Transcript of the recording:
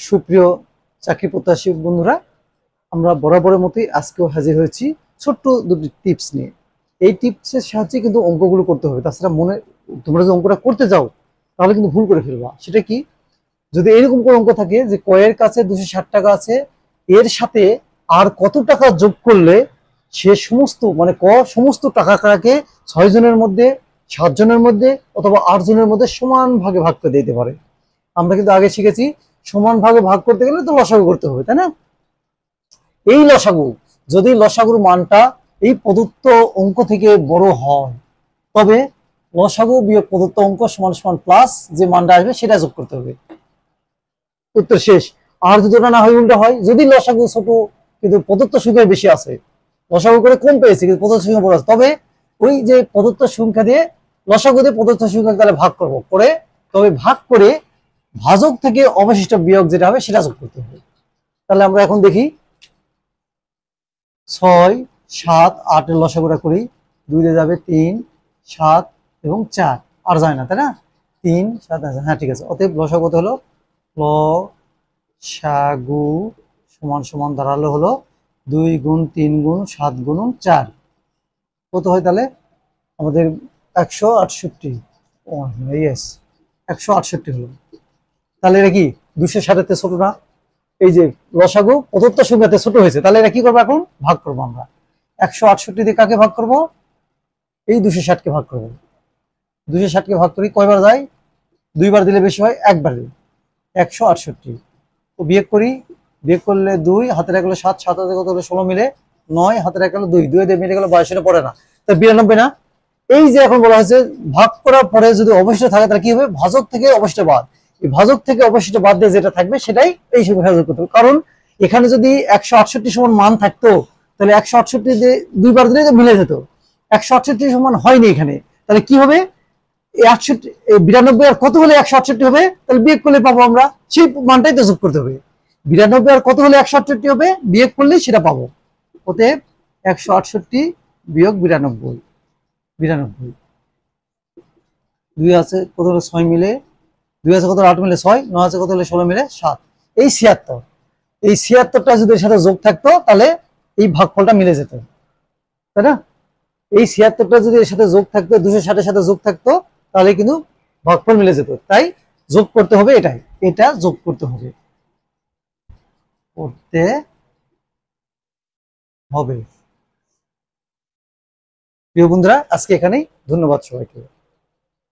সুপ্রিয় চাকরি প্রত্যাশী বন্ধুরা, আমরা বরাবরের মতোই আজকেও হাজির হয়েছি ছোট্ট দুটি টিপস নিয়ে। এই টিপসের সাহায্যে কিন্তু অঙ্কগুলো করতে হবে, তাছাড়া তোমরা যদি অঙ্কটা করতে যাও তাহলে কিন্তু ভুল করে ফেলবা। সেটা কি? যদি এরকম কোনো অঙ্ক থাকে যে কয়ের কাছে 260 টাকা আছে, এর সাথে আর কত টাকা যোগ করলে সে সমস্ত সমস্ত টাকাটাকে 6 জনের মধ্যে, 7 জনের মধ্যে অথবা 8 জনের মধ্যে সমান ভাগে ভাগ করে দিতে পারে। আমরা কিন্তু আগে শিখেছি সমান ভাগে ভাগ করতে গেলে তো লসাগু করতে হবে, তাই না? এই লসাগু, যদি লসাগুর মানটা এই প্রদত্ত অঙ্ক থেকে বড় হয়, তবে লসাগু বিয়োগ প্রদত্ত অঙ্ক সমান সমান প্লাস যে মানটা আসবে সেটা যোগ করতে হবে। উত্তর শেষ। আর যদি ওটা না হয় উল্টা হয়, যদি লসাগু ছোট কিন্তু প্রদত্ত সংখ্যা বেশি আছে, লসাগু করে কম পেয়েছে কিন্তু প্রদত্ত সংখ্যা বড় আছে, তবে ওই যে প্রদত্ত সংখ্যা দিয়ে লসাগু দিয়ে প্রদত্ত সংখ্যা তাহলে ভাগ করবো করে, তবে ভাগ করে ভাজক থেকে অবশিষ্ট বিয়োগ যেটা হবে সেটা যোগ করতে হবে। তাহলে আমরা এখন দেখি 6, 7, 8 এর লসাগুটা করি। 2 দিয়ে যাবে 3, 7 এবং 4, আর যায় না, তাই না? 3, 7, হ্যাঁ ঠিক আছে। অতএব লসাগু কত হলো? লসাগু সমান সমান দাঁড়ালো হলো 2 গুণ 3 গুণ 7 গুণ 4। কত হয় তাহলে আমাদের? 168। ইয়েস, 168 হলো। তাহলে এটা কি 260 ছোট না? এই যে লসাগু প্রদত্ত সংখ্যাতে ছোট হয়েছে, তাহলে এটা কি করবো? এখন ভাগ করবো আমরা। 168 দিয়ে কাকে ভাগ করব? এই 260 কে ভাগ করবো। 260 কে ভাগ করি, কয়বার যায়? 2 বার দিলে বেশি হয়, একবার দিই। 168 তো বিয়োগ করি, বিয়োগ করলে 2 হাতের 1 হলো 7, 7 হাতে কত হলো? 16 মিলে 9, হাতের 1 হলো 2, 2 দিয়ে মিলে গেল 22, এটা পড়ে না, তা 92 না? এই যে এখন বলা হয়েছে ভাগ করার পরে যদি অবশিষ্ট থাকে তাহলে কি হবে? ভাজক থেকে অবশিষ্ট বাদ। এই ভাজক থেকে অবশিষ্ট বাদ দিয়ে যেটা থাকবে সেটাই এই সঙ্গে ভাজক করতে হবে। কারণ এখানে যদি 168 সমান মান থাকতো তাহলে 168 দিয়ে 2 বার দিলে মিলে যেত। 168 সমান হয়নি এখানে, তাহলে কি হবে? 92 আর কত হলে 168 হবে? তাহলে বিয়োগ করলে পাবো আমরা, সেই মানটাই তো যোগ করতে হবে। 92 আর কত হলে 168 হবে? বিয়োগ করলে সেটা পাবো। অতএব 168 বিয়োগ 92। 2 আছে কত হলো? 6 মিলে, 2 আছে কত হলো? 8 মিলে 6, 9 আছে কত হলো? 16 মিলে 7। এই 76, এই 76টা যদি এর সাথে যোগ থাকতো তাহলে এই ভাগফলটা মিলে যেত, তাই না? এই 76টা যদি এর সাথে যোগ থাকতো, 260 এর সাথে যোগ থাকতো, তাহলে কিন্তু ভাগফল মিলে যেত। তাই যোগ করতে হবে, এটা যোগ করতে হবে প্রিয় বন্ধুরা, আজকে এখানেই। ধন্যবাদ সবাইকে।